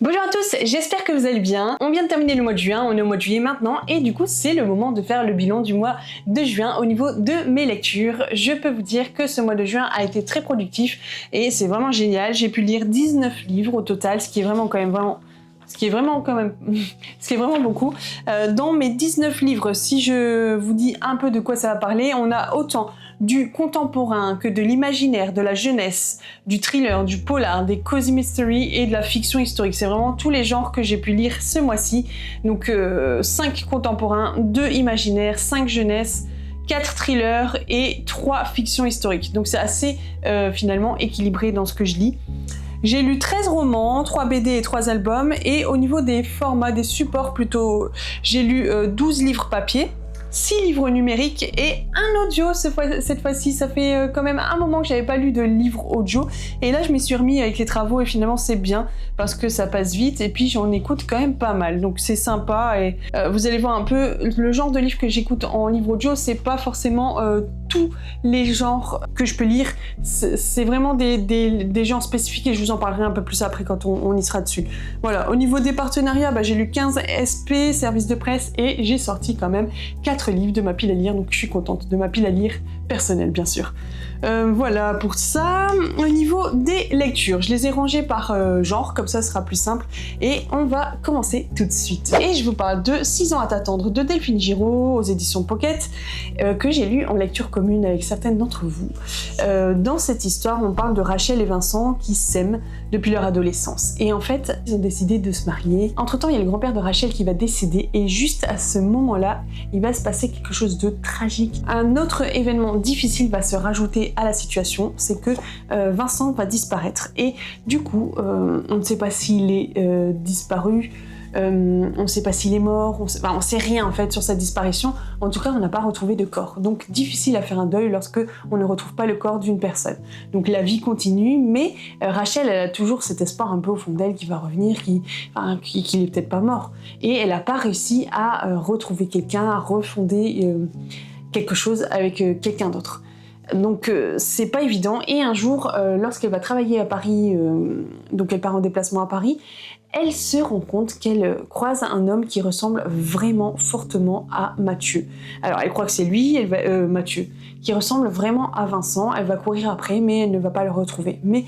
Bonjour à tous, j'espère que vous allez bien. On vient de terminer le mois de juin, on est au mois de juillet maintenant et du coup c'est le moment de faire le bilan du mois de juin au niveau de mes lectures. Je peux vous dire que ce mois de juin a été très productif et c'est vraiment génial. J'ai pu lire 19 livres au total, ce qui est vraiment beaucoup. Dans mes 19 livres, si je vous dis un peu de quoi ça va parler, on a autant du contemporain que de l'imaginaire, de la jeunesse, du thriller, du polar, des cozy mystery et de la fiction historique. C'est vraiment tous les genres que j'ai pu lire ce mois-ci. Donc 5 contemporains, 2 imaginaires, 5 jeunesse, 4 thrillers et 3 fictions historiques. Donc c'est assez finalement équilibré dans ce que je lis. J'ai lu 13 romans, 3 BD et 3 albums, et au niveau des formats, des supports plutôt, j'ai lu 12 livres papier, 6 livres numériques et un audio cette fois-ci. Ça fait quand même un moment que j'avais pas lu de livre audio, et là je m'y suis remis avec les travaux et finalement c'est bien parce que ça passe vite et puis j'en écoute quand même pas mal, donc c'est sympa. Et vous allez voir un peu le genre de livre que j'écoute en livre audio, c'est pas forcément tous les genres que je peux lire, c'est vraiment des genres spécifiques et je vous en parlerai un peu plus après quand on y sera dessus. Voilà, au niveau des partenariats, j'ai lu 15 SP, services de presse, et j'ai sorti quand même 4 livres de ma pile à lire, donc je suis contente de ma pile à lire personnelle bien sûr. Voilà pour ça. Au niveau des lectures, je les ai rangées par genre, comme ça ce sera plus simple, et on va commencer tout de suite. Et je vous parle de 6 ans à t'attendre de Delphine Giraud aux éditions Pocket, que j'ai lu en lecture commune avec certaines d'entre vous. Dans cette histoire, on parle de Rachel et Vincent qui s'aiment depuis leur adolescence, et en fait ils ont décidé de se marier. Entre temps il y a le grand-père de Rachel qui va décéder, et juste à ce moment-là il va se passer quelque chose de tragique. Un autre événement difficile va se rajouter à la situation, c'est que Vincent va disparaître, et du coup on ne sait pas s'il est disparu, on ne sait pas s'il est mort, on sait rien en fait sur sa disparition. En tout cas on n'a pas retrouvé de corps, donc difficile à faire un deuil lorsque on ne retrouve pas le corps d'une personne. Donc la vie continue, mais Rachel elle a toujours cet espoir un peu au fond d'elle qu'il va revenir, qu'il est peut-être pas mort, et elle n'a pas réussi à retrouver quelqu'un, à refonder quelque chose avec quelqu'un d'autre. Donc c'est pas évident, et un jour lorsqu'elle va travailler à Paris, donc elle part en déplacement à Paris, elle se rend compte qu'elle croise un homme qui ressemble vraiment fortement à Mathieu. Alors elle croit que c'est lui, Mathieu, qui ressemble vraiment à Vincent. Elle va courir après, mais elle ne va pas le retrouver. Mais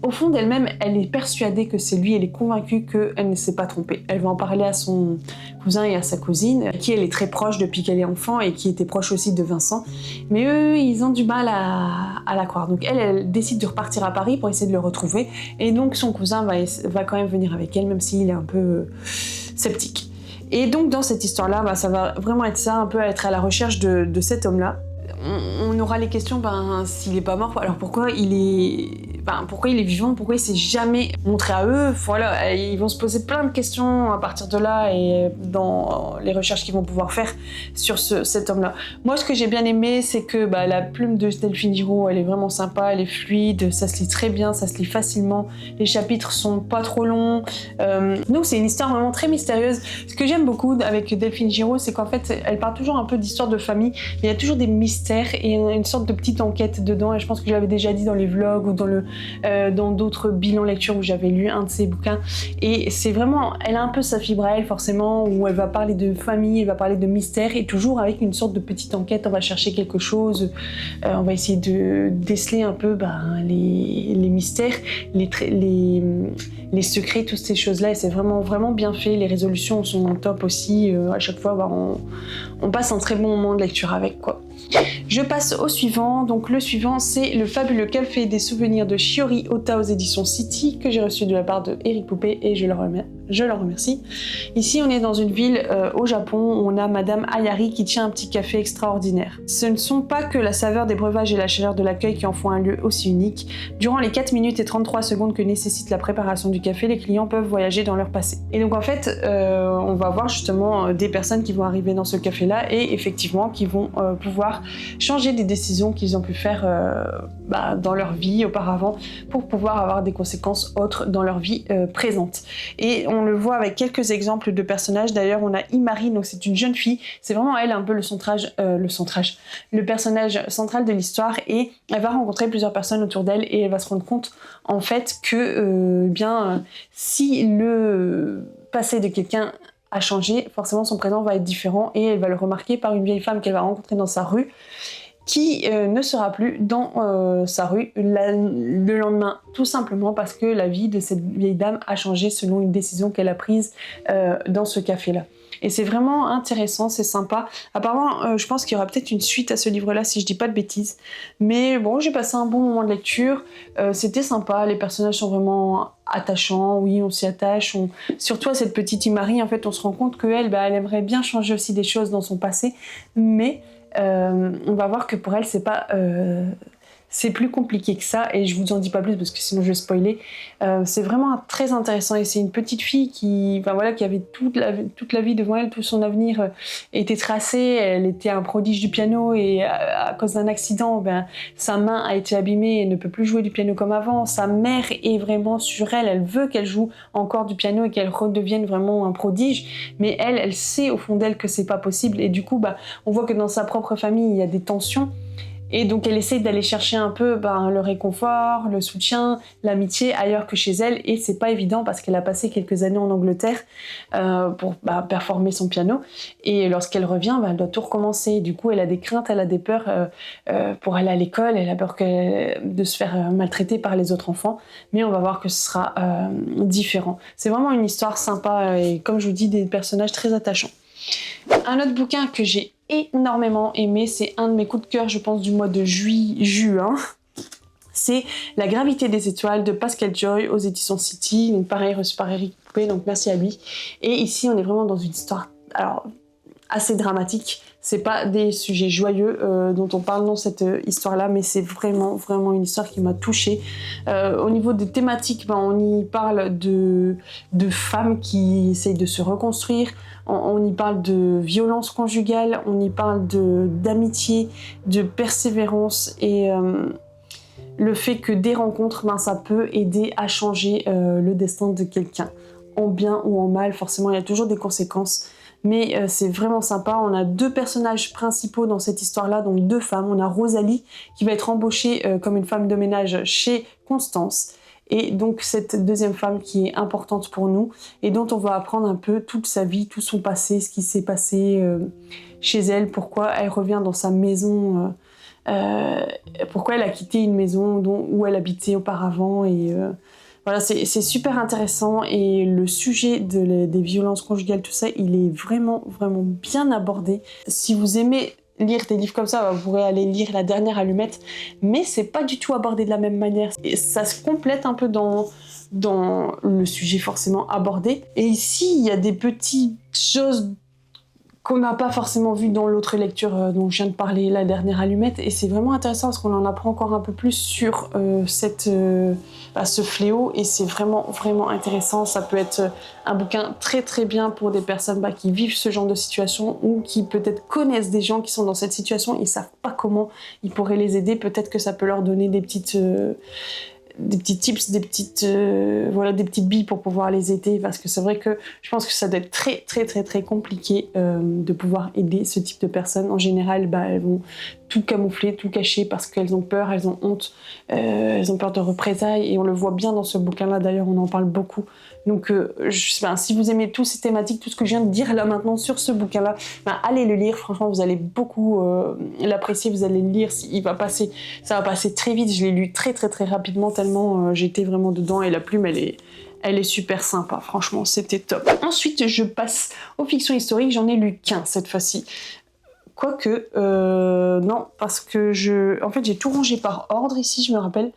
au fond d'elle-même, elle est persuadée que c'est lui, elle est convaincue qu'elle ne s'est pas trompée. Elle va en parler à son cousin et à sa cousine, à qui elle est très proche depuis qu'elle est enfant et qui était proche aussi de Vincent. Mais eux, ils ont du mal à la croire. Donc elle décide de repartir à Paris pour essayer de le retrouver. Et donc son cousin va quand même venir avec elle, même s'il est un peu sceptique. Et donc dans cette histoire-là, ça va vraiment être ça, un peu être à la recherche de cet homme-là. On aura les questions, s'il est pas mort, alors pourquoi il est vivant, pourquoi il s'est jamais montré à eux. Voilà, ils vont se poser plein de questions à partir de là et dans les recherches qu'ils vont pouvoir faire sur cet homme-là. Moi, ce que j'ai bien aimé, c'est que la plume de Delphine Giraud, elle est vraiment sympa, elle est fluide, ça se lit très bien, ça se lit facilement, les chapitres sont pas trop longs. Donc c'est une histoire vraiment très mystérieuse. Ce que j'aime beaucoup avec Delphine Giraud, c'est qu'en fait, elle parle toujours un peu d'histoire de famille, mais il y a toujours des mystères et une sorte de petite enquête dedans, et je pense que je l'avais déjà dit dans les vlogs ou dans d'autres bilans lecture où j'avais lu un de ses bouquins, et c'est vraiment, elle a un peu sa fibre à elle forcément, où elle va parler de famille, elle va parler de mystère, et toujours avec une sorte de petite enquête. On va chercher quelque chose, on va essayer de déceler un peu les mystères, les secrets, toutes ces choses-là, et c'est vraiment bien fait. Les résolutions sont en top aussi, à chaque fois on passe un très bon moment de lecture avec, quoi. Je passe au suivant. Donc le suivant, c'est Le fabuleux café des souvenirs de Shiori Ota aux éditions City, que j'ai reçu de la part de Eric Poupé, et je leur remercie. Ici, on est dans une ville au Japon où on a Madame Ayari qui tient un petit café extraordinaire. Ce ne sont pas que la saveur des breuvages et la chaleur de l'accueil qui en font un lieu aussi unique. Durant les 4 minutes et 33 secondes que nécessite la préparation du café, les clients peuvent voyager dans leur passé. Et donc en fait, on va voir justement des personnes qui vont arriver dans ce café-là, et effectivement qui vont pouvoir changer des décisions qu'ils ont pu faire dans leur vie auparavant, pour pouvoir avoir des conséquences autres dans leur vie présente. Et on le voit avec quelques exemples de personnages. D'ailleurs, on a Imari, donc c'est une jeune fille. C'est vraiment elle un peu le personnage central de l'histoire, et elle va rencontrer plusieurs personnes autour d'elle et elle va se rendre compte en fait que si le passé de quelqu'un a changé, forcément son présent va être différent, et elle va le remarquer par une vieille femme qu'elle va rencontrer dans sa rue, qui ne sera plus dans sa rue le lendemain, tout simplement parce que la vie de cette vieille dame a changé selon une décision qu'elle a prise dans ce café-là. Et c'est vraiment intéressant, c'est sympa. Apparemment, je pense qu'il y aura peut-être une suite à ce livre-là, si je dis pas de bêtises. Mais bon, j'ai passé un bon moment de lecture. C'était sympa, les personnages sont vraiment attachants. Oui, on s'y attache. Surtout à cette petite Imari, en fait, on se rend compte qu'elle, elle aimerait bien changer aussi des choses dans son passé. Mais on va voir que pour elle, c'est plus compliqué que ça, et je vous en dis pas plus parce que sinon je vais spoiler. C'est vraiment très intéressant, et c'est une petite fille qui avait toute la vie devant elle, tout son avenir était tracé. Elle était un prodige du piano, et à cause d'un accident, sa main a été abîmée et ne peut plus jouer du piano comme avant. Sa mère est vraiment sur elle, elle veut qu'elle joue encore du piano et qu'elle redevienne vraiment un prodige, mais elle sait au fond d'elle que c'est pas possible, et du coup on voit que dans sa propre famille il y a des tensions. Et donc elle essaie d'aller chercher un peu le réconfort, le soutien, l'amitié ailleurs que chez elle, et c'est pas évident parce qu'elle a passé quelques années en Angleterre pour performer son piano, et lorsqu'elle revient, elle doit tout recommencer. Du coup elle a des craintes, elle a des peurs pour aller à l'école, elle a peur de se faire maltraiter par les autres enfants, mais on va voir que ce sera différent. C'est vraiment une histoire sympa, et comme je vous dis, des personnages très attachants. Un autre bouquin que j'ai énormément aimé, c'est un de mes coups de cœur, je pense, du mois de juin. C'est La gravité des étoiles de Pascal Joy aux éditions City. Donc pareil, reçu par Eric Poupé, donc merci à lui. Et ici, on est vraiment dans une histoire assez dramatique. C'est pas des sujets joyeux dont on parle dans cette histoire-là, mais c'est vraiment, vraiment une histoire qui m'a touchée. Au niveau des thématiques, on y parle de femmes qui essayent de se reconstruire, on y parle de violence conjugale, on y parle d'amitié, de persévérance, et le fait que des rencontres, ça peut aider à changer le destin de quelqu'un, en bien ou en mal. Forcément, il y a toujours des conséquences. Mais c'est vraiment sympa. On a deux personnages principaux dans cette histoire-là, donc deux femmes. On a Rosalie qui va être embauchée comme une femme de ménage chez Constance. Et donc cette deuxième femme qui est importante pour nous et dont on va apprendre un peu toute sa vie, tout son passé, ce qui s'est passé chez elle, pourquoi elle revient dans sa maison, pourquoi elle a quitté une maison où elle habitait auparavant. Et voilà, c'est super intéressant, et le sujet des violences conjugales, tout ça, il est vraiment, vraiment bien abordé. Si vous aimez lire des livres comme ça, vous pourrez aller lire La Dernière Allumette, mais c'est pas du tout abordé de la même manière. Et ça se complète un peu dans le sujet forcément abordé. Et ici, il y a des petites choses qu'on n'a pas forcément vu dans l'autre lecture dont je viens de parler, La Dernière Allumette, et c'est vraiment intéressant parce qu'on en apprend encore un peu plus sur ce fléau, et c'est vraiment, vraiment intéressant. Ça peut être un bouquin très très bien pour des personnes qui vivent ce genre de situation, ou qui peut-être connaissent des gens qui sont dans cette situation, ils savent pas comment ils pourraient les aider. Peut-être que ça peut leur donner des petits tips, des petites billes pour pouvoir les aider, parce que c'est vrai que je pense que ça doit être très très très très compliqué de pouvoir aider ce type de personnes. En général, elles vont tout camoufler, tout cacher parce qu'elles ont peur, elles ont honte, elles ont peur de représailles, et on le voit bien dans ce bouquin-là, d'ailleurs on en parle beaucoup. Donc si vous aimez toutes ces thématiques, tout ce que je viens de dire là maintenant sur ce bouquin-là, allez le lire, franchement vous allez beaucoup l'apprécier, vous allez le lire, ça va passer très vite. Je l'ai lu très très très rapidement tellement j'étais vraiment dedans, et la plume elle est super sympa, franchement c'était top. Ensuite je passe aux fictions historiques, j'en ai lu qu'un cette fois-ci. Quoique, non, parce que en fait j'ai tout rangé par ordre ici, je me rappelle.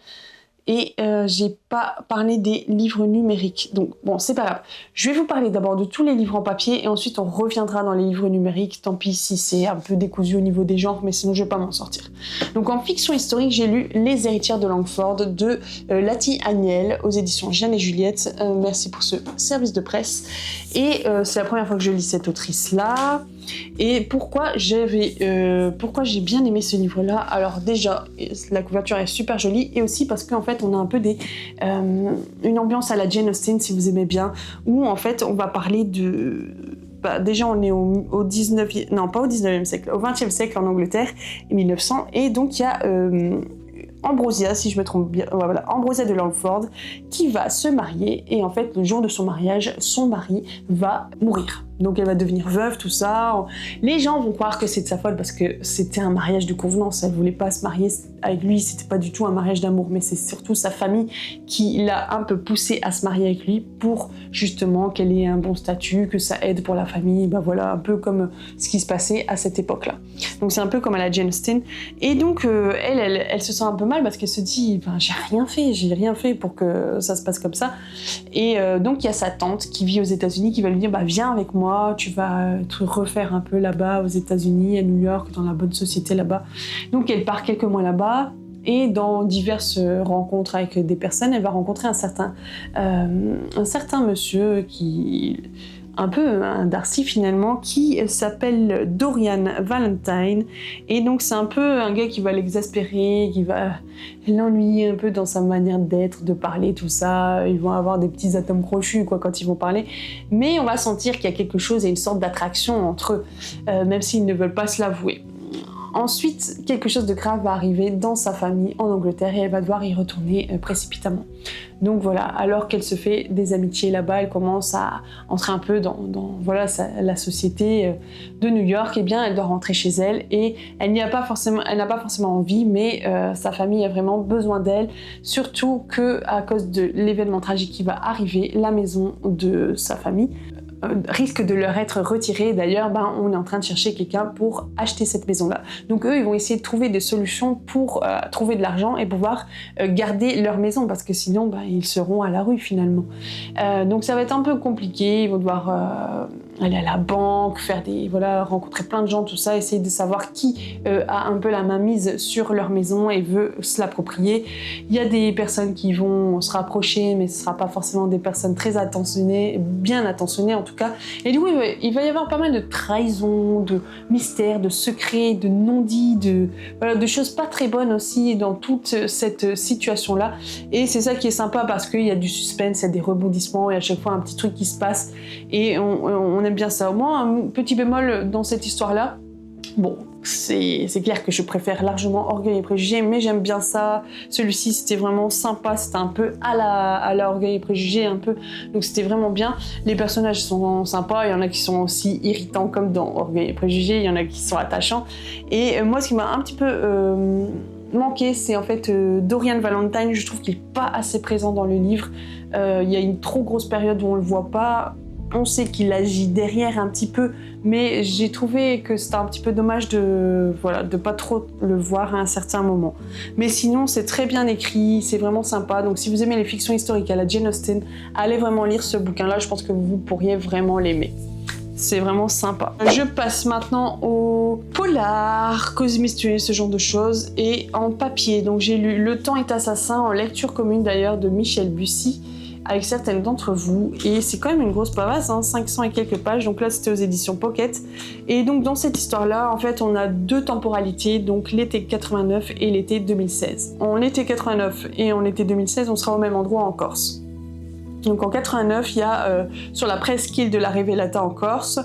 Et j'ai pas parlé des livres numériques. Donc bon, c'est pas grave. Je vais vous parler d'abord de tous les livres en papier, et ensuite on reviendra dans les livres numériques. Tant pis si c'est un peu décousu au niveau des genres, mais sinon je vais pas m'en sortir. Donc en fiction historique, j'ai lu Les Héritières de Langford de Lati Agnel aux éditions Jeanne et Juliette. Merci pour ce service de presse. Et c'est la première fois que je lis cette autrice-là. Et pourquoi j'ai bien aimé ce livre-là? Alors déjà, la couverture est super jolie, et aussi parce qu'en fait, on a un peu une ambiance à la Jane Austen, si vous aimez bien, où en fait, on va parler de... déjà, on est au 19e... Non, pas au 19e siècle, au 20e siècle en Angleterre, 1900, et donc il y a... Ambrosia, si je me trompe bien, voilà, Ambrosia de Langford, qui va se marier, et en fait, le jour de son mariage, son mari va mourir. Donc elle va devenir veuve, tout ça. Les gens vont croire que c'est de sa faute parce que c'était un mariage de convenance. Elle voulait pas se marier avec lui, c'était pas du tout un mariage d'amour, mais c'est surtout sa famille qui l'a un peu poussée à se marier avec lui pour justement qu'elle ait un bon statut, que ça aide pour la famille. Ben voilà, un peu comme ce qui se passait à cette époque-là. Donc c'est un peu comme à la Jane Austen. Et donc elle se sent un peu mal parce qu'elle se dit, ben, j'ai rien fait pour que ça se passe comme ça. Et donc il y a sa tante qui vit aux États-Unis qui va lui dire, bah viens avec moi. Tu vas te refaire un peu là-bas aux États-Unis, à New York, dans la bonne société là-bas. Donc elle part quelques mois là-bas, et dans diverses rencontres avec des personnes, elle va rencontrer un certain monsieur qui... un peu un Darcy finalement, qui s'appelle Dorian Valentine, et donc c'est un peu un gars qui va l'exaspérer, qui va l'ennuyer un peu dans sa manière d'être, de parler, tout ça. Ils vont avoir des petits atomes crochus quoi quand ils vont parler, mais on va sentir qu'il y a quelque chose et une sorte d'attraction entre eux, même s'ils ne veulent pas se l'avouer. Ensuite, quelque chose de grave va arriver dans sa famille en Angleterre, et elle va devoir y retourner précipitamment. Donc voilà, alors qu'elle se fait des amitiés là-bas, elle commence à entrer un peu dans la société de New York, et bien elle doit rentrer chez elle, et elle n'a pas forcément envie, mais sa famille a vraiment besoin d'elle, surtout qu'à cause de l'événement tragique qui va arriver, la maison de sa famille risque de leur être retiré. D'ailleurs, on est en train de chercher quelqu'un pour acheter cette maison-là. Donc eux, ils vont essayer de trouver des solutions pour trouver de l'argent et pouvoir garder leur maison, parce que sinon, ils seront à la rue finalement. Donc ça va être un peu compliqué. Ils vont devoir aller à la banque, rencontrer plein de gens, tout ça, essayer de savoir qui a un peu la main mise sur leur maison et veut se l'approprier. Il y a des personnes qui vont se rapprocher, mais ce ne sera pas forcément des personnes très bien attentionnées en tout cas. Et du coup, il va y avoir pas mal de trahisons, de mystères, de secrets, de non-dits, de choses pas très bonnes aussi dans toute cette situation-là. Et c'est ça qui est sympa, parce qu'il y a du suspense, il y a des rebondissements, et à chaque fois un petit truc qui se passe, et on aime bien ça. Au moins, un petit bémol dans cette histoire-là. Bon, c'est clair que je préfère largement Orgueil et Préjugés, mais j'aime bien ça. Celui-ci, c'était vraiment sympa, c'était un peu à la Orgueil et Préjugés, un peu. Donc c'était vraiment bien. Les personnages sont sympas, il y en a qui sont aussi irritants comme dans Orgueil et Préjugés, il y en a qui sont attachants. Et moi, ce qui m'a un petit peu manqué, c'est en fait Dorian Valentine. Je trouve qu'il n'est pas assez présent dans le livre. Il y a une trop grosse période où on ne le voit pas. On sait qu'il agit derrière un petit peu, mais j'ai trouvé que c'était un petit peu dommage de pas trop le voir à un certain moment. Mais sinon, c'est très bien écrit, c'est vraiment sympa. Donc si vous aimez les fictions historiques à la Jane Austen, allez vraiment lire ce bouquin-là, je pense que vous pourriez vraiment l'aimer. C'est vraiment sympa. Je passe maintenant au polar, cause mystérieuse, ce genre de choses, et en papier. Donc j'ai lu Le Temps est assassin, en lecture commune d'ailleurs, de Michel Bussy, avec certaines d'entre vous, et c'est quand même une grosse pavasse, 500 et quelques pages, donc là c'était aux éditions Pocket. Et donc dans cette histoire-là, en fait, on a deux temporalités, donc l'été 89 et l'été 2016. En été 89 et en été 2016, on sera au même endroit en Corse. Donc en 89, il y a sur la presqu'île de la Révélata en Corse,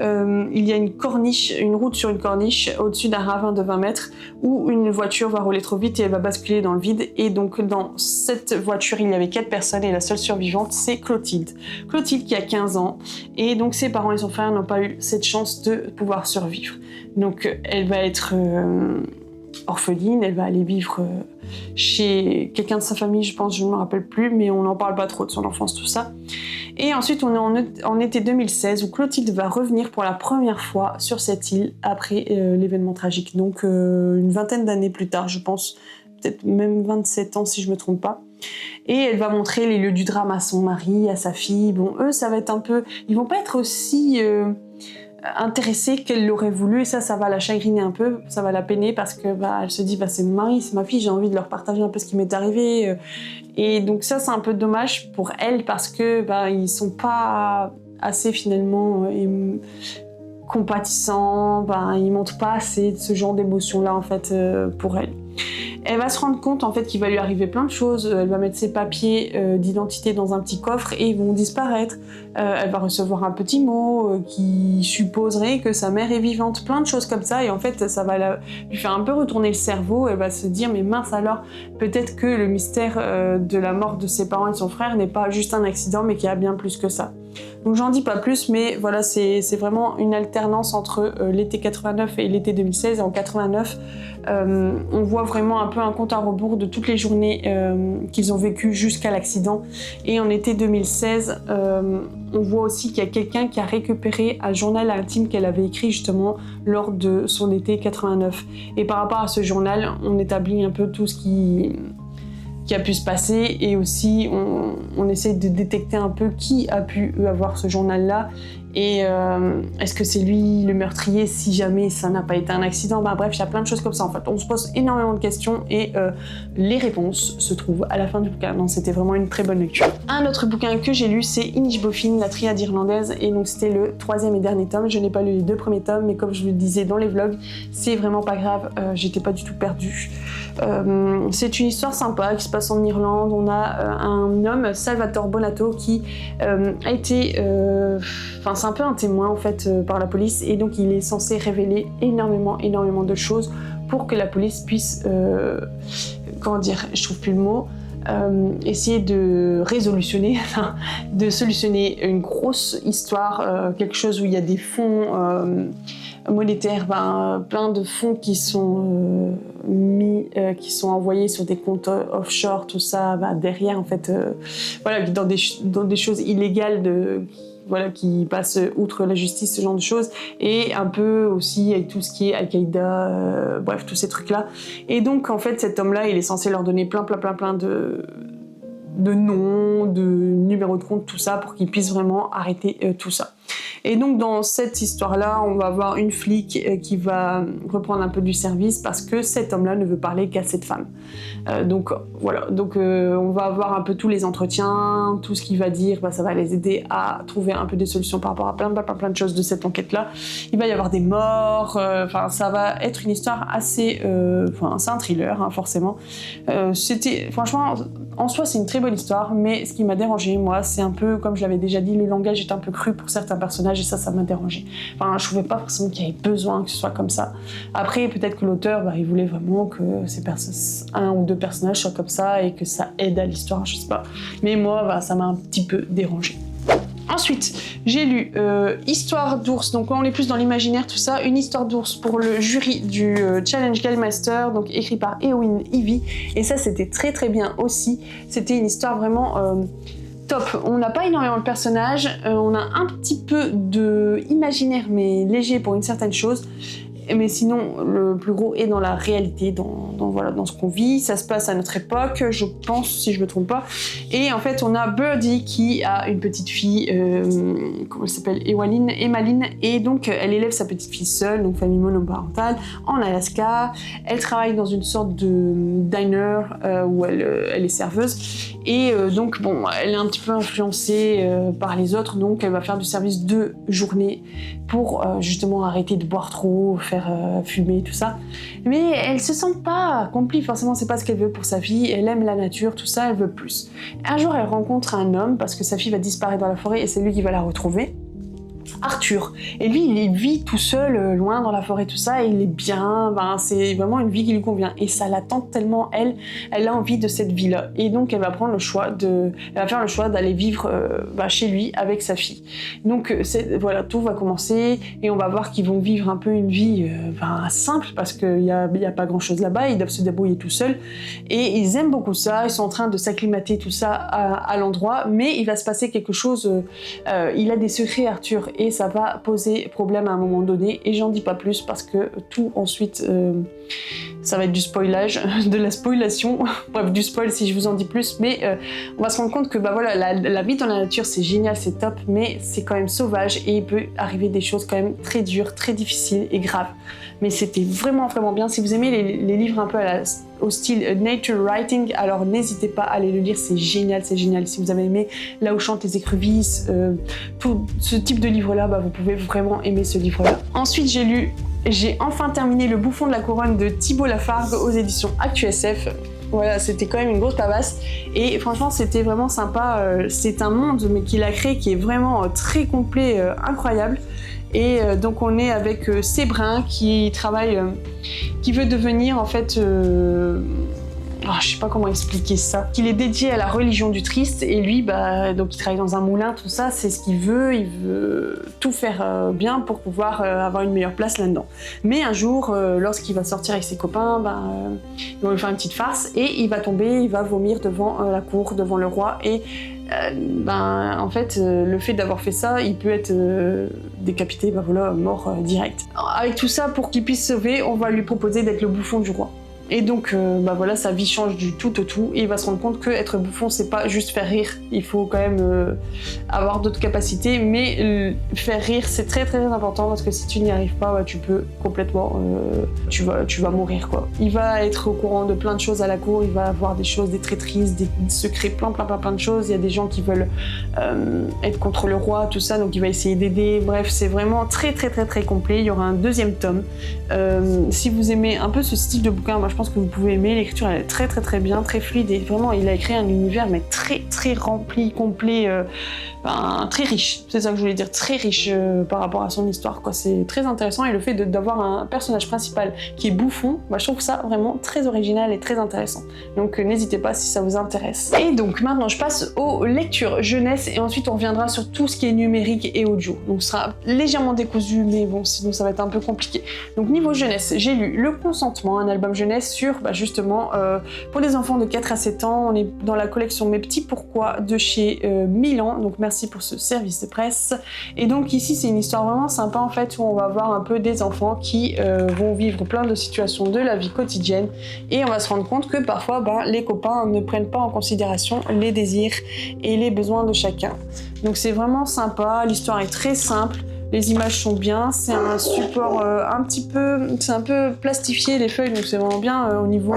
il y a une route sur une corniche au-dessus d'un ravin de 20 mètres où une voiture va rouler trop vite et elle va basculer dans le vide. Et donc dans cette voiture, il y avait 4 personnes et la seule survivante, c'est Clotilde. Clotilde qui a 15 ans, et donc ses parents et son frère n'ont pas eu cette chance de pouvoir survivre. Donc elle va être orpheline, elle va aller vivre chez quelqu'un de sa famille, je pense, je ne me rappelle plus, mais on n'en parle pas trop de son enfance, tout ça. Et ensuite, on est en été 2016, où Clotilde va revenir pour la première fois sur cette île après l'événement tragique. Donc une vingtaine d'années plus tard, je pense, peut-être même 27 ans si je ne me trompe pas. Et elle va montrer les lieux du drame à son mari, à sa fille. Bon, eux, ça va être un peu... Ils vont pas être aussi... intéressée qu'elle l'aurait voulu, et ça va la chagriner un peu, ça va la peiner, parce que elle se dit c'est mon mari, c'est ma fille, j'ai envie de leur partager un peu ce qui m'est arrivé, et donc ça c'est un peu dommage pour elle, parce que ils sont pas assez finalement compatissant, il montre pas assez de ce genre d'émotion-là en fait pour elle. Elle va se rendre compte en fait qu'il va lui arriver plein de choses. Elle va mettre ses papiers d'identité dans un petit coffre et ils vont disparaître. Elle va recevoir un petit mot qui supposerait que sa mère est vivante. Plein de choses comme ça et en fait ça va lui faire un peu retourner le cerveau. Elle va se dire mais mince alors, peut-être que le mystère de la mort de ses parents et de son frère n'est pas juste un accident mais qu'il y a bien plus que ça. Donc j'en dis pas plus, mais voilà, c'est vraiment une alternance entre l'été 89 et l'été 2016. Et en 89, on voit vraiment un peu un compte à rebours de toutes les journées qu'ils ont vécues jusqu'à l'accident. Et en été 2016, on voit aussi qu'il y a quelqu'un qui a récupéré un journal intime qu'elle avait écrit justement lors de son été 89. Et par rapport à ce journal, on établit un peu tout ce qui a pu se passer et aussi on essaie de détecter un peu qui a pu avoir ce journal-là et est-ce que c'est lui le meurtrier si jamais ça n'a pas été un accident. Bref, il y a plein de choses comme ça en fait. On se pose énormément de questions et les réponses se trouvent à la fin du bouquin. Donc c'était vraiment une très bonne lecture. Un autre bouquin que j'ai lu, c'est Inish Boffin, la triade irlandaise, et donc c'était le 3e et dernier tome. Je n'ai pas lu les 2 premiers tomes, mais comme je le disais dans les vlogs, c'est vraiment pas grave, j'étais pas du tout perdue. C'est une histoire sympa qui se passe en Irlande. On a un homme, Salvatore Bonato, qui a été... c'est un peu un témoin en fait par la police et donc il est censé révéler énormément de choses pour que la police puisse... comment dire, je trouve plus le mot... essayer de de solutionner une grosse histoire, quelque chose où il y a des fonds monétaires, plein de fonds qui sont qui sont envoyés sur des comptes offshore, tout ça, derrière en fait, voilà, dans des choses illégales qui passent outre la justice, ce genre de choses, et un peu aussi avec tout ce qui est Al-Qaïda, bref, tous ces trucs-là. Et donc, en fait, cet homme-là, il est censé leur donner plein de noms, de numéros de compte, tout ça, pour qu'ils puissent vraiment arrêter tout ça. Et donc dans cette histoire-là, on va avoir une flic qui va reprendre un peu du service parce que cet homme-là ne veut parler qu'à cette femme. Donc voilà, on va avoir un peu tous les entretiens, tout ce qu'il va dire, ça va les aider à trouver un peu des solutions par rapport à plein de choses de cette enquête-là. Il va y avoir des morts, ça va être une histoire assez... c'est un thriller, hein, forcément. Franchement, en soi, c'est une très bonne histoire, mais ce qui m'a dérangé, moi, c'est un peu, comme je l'avais déjà dit, le langage est un peu cru pour certains personnages et ça m'a dérangé. Je trouvais pas forcément qu'il y avait besoin que ce soit comme ça. Après, peut-être que l'auteur, il voulait vraiment que un ou deux personnages soient comme ça et que ça aide à l'histoire, je sais pas. Mais moi, ça m'a un petit peu dérangé. Ensuite, j'ai lu Histoire d'ours, donc on est plus dans l'imaginaire, tout ça, une histoire d'ours pour le jury du Challenge Game Master, donc écrit par Eowyn Ivy, et ça c'était très bien aussi. C'était une histoire vraiment top. On n'a pas énormément de personnages, on a un petit peu de imaginaire mais léger pour une certaine chose. Mais sinon, le plus gros est dans la réalité, dans ce qu'on vit. Ça se passe à notre époque, je pense, si je me trompe pas. Et en fait, on a Birdie qui a une petite fille, comment elle s'appelle, Emmaline. Et donc, elle élève sa petite fille seule, donc famille monoparentale, en Alaska. Elle travaille dans une sorte de diner où elle est serveuse. Et donc, elle est un petit peu influencée par les autres. Donc, elle va faire du service de journée pour justement arrêter de boire trop, faire fumer, tout ça. Mais elle se sent pas accomplie, forcément, c'est pas ce qu'elle veut pour sa fille, elle aime la nature, tout ça, elle veut plus. Un jour, elle rencontre un homme, parce que sa fille va disparaître dans la forêt et c'est lui qui va la retrouver. Arthur. Et lui, il vit tout seul, loin dans la forêt, tout ça, et il est bien, c'est vraiment une vie qui lui convient. Et ça la tente tellement, elle a envie de cette vie-là. Et donc, elle va faire le choix d'aller vivre chez lui avec sa fille. Donc, voilà, tout va commencer, et on va voir qu'ils vont vivre un peu une vie simple, parce qu'il y a pas grand-chose là-bas, ils doivent se débrouiller tout seuls, et ils aiment beaucoup ça, ils sont en train de s'acclimater tout ça à l'endroit, mais il va se passer quelque chose, il a des secrets, Arthur, et ça va poser problème à un moment donné, et j'en dis pas plus parce que tout ensuite ça va être du spoilage, de la spoilation, bref du spoil si je vous en dis plus, mais on va se rendre compte que bah voilà, la vie dans la nature c'est génial, c'est top, mais c'est quand même sauvage et il peut arriver des choses quand même très dures, très difficiles et graves. Mais c'était vraiment bien. Si vous aimez les livres un peu au style nature writing, alors n'hésitez pas à aller le lire, c'est génial. Si vous avez aimé Là où chantent les écrevisses, tout ce type de livre-là, bah, vous pouvez vraiment aimer ce livre-là. Ensuite j'ai enfin terminé Le Bouffon de la Couronne de Thibault Lafargue aux éditions ActuSF. Voilà, c'était quand même une grosse pavasse et franchement c'était vraiment sympa. C'est un monde mais qu'il a créé qui est vraiment très complet, incroyable. Et donc on est avec Sébrin qui travaille, qui veut devenir en fait... je sais pas comment expliquer ça. Il est dédié à la religion du Triste et lui, bah, donc il travaille dans un moulin, tout ça, c'est ce qu'il veut. Il veut tout faire bien pour pouvoir avoir une meilleure place là-dedans. Mais un jour, lorsqu'il va sortir avec ses copains, ils vont lui faire une petite farce et il va tomber, il va vomir devant la cour, devant le roi et en fait, le fait d'avoir fait ça, il peut être décapité, mort direct. Avec tout ça, pour qu'il puisse sauver, on va lui proposer d'être le bouffon du roi. Et donc, sa vie change du tout au tout et il va se rendre compte qu'être bouffon, c'est pas juste faire rire. Il faut quand même avoir d'autres capacités, mais faire rire, c'est très important parce que si tu n'y arrives pas, tu peux complètement... tu vas mourir, quoi. Il va être au courant de plein de choses à la cour, il va avoir des choses, des traîtrises, des secrets, plein de choses. Il y a des gens qui veulent être contre le roi, tout ça, donc il va essayer d'aider. Bref, c'est vraiment très complet. Il y aura un deuxième tome. Si vous aimez un peu ce style de bouquin, je pense que vous pouvez aimer. L'écriture elle est très bien, très fluide et vraiment il a écrit un univers mais très rempli, complet, très riche. C'est ça que je voulais dire, très riche par rapport à son histoire, quoi. C'est très intéressant et le fait d'avoir un personnage principal qui est bouffon, je trouve ça vraiment très original et très intéressant. Donc n'hésitez pas si ça vous intéresse. Et donc maintenant je passe aux lectures jeunesse et ensuite on reviendra sur tout ce qui est numérique et audio. Donc ce sera légèrement décousu mais bon sinon ça va être un peu compliqué. Donc niveau jeunesse, j'ai lu Le Consentement, un album jeunesse sur justement pour les enfants de 4 à 7 ans. On est dans la collection Mes Petits Pourquoi de chez Milan, donc merci pour ce service de presse. Et donc ici c'est une histoire vraiment sympa en fait où on va voir un peu des enfants qui vont vivre plein de situations de la vie quotidienne et on va se rendre compte que parfois les copains ne prennent pas en considération les désirs et les besoins de chacun. Donc c'est vraiment sympa, l'histoire est très simple. Les images sont bien, c'est un support c'est un peu plastifié les feuilles, donc c'est vraiment bien au niveau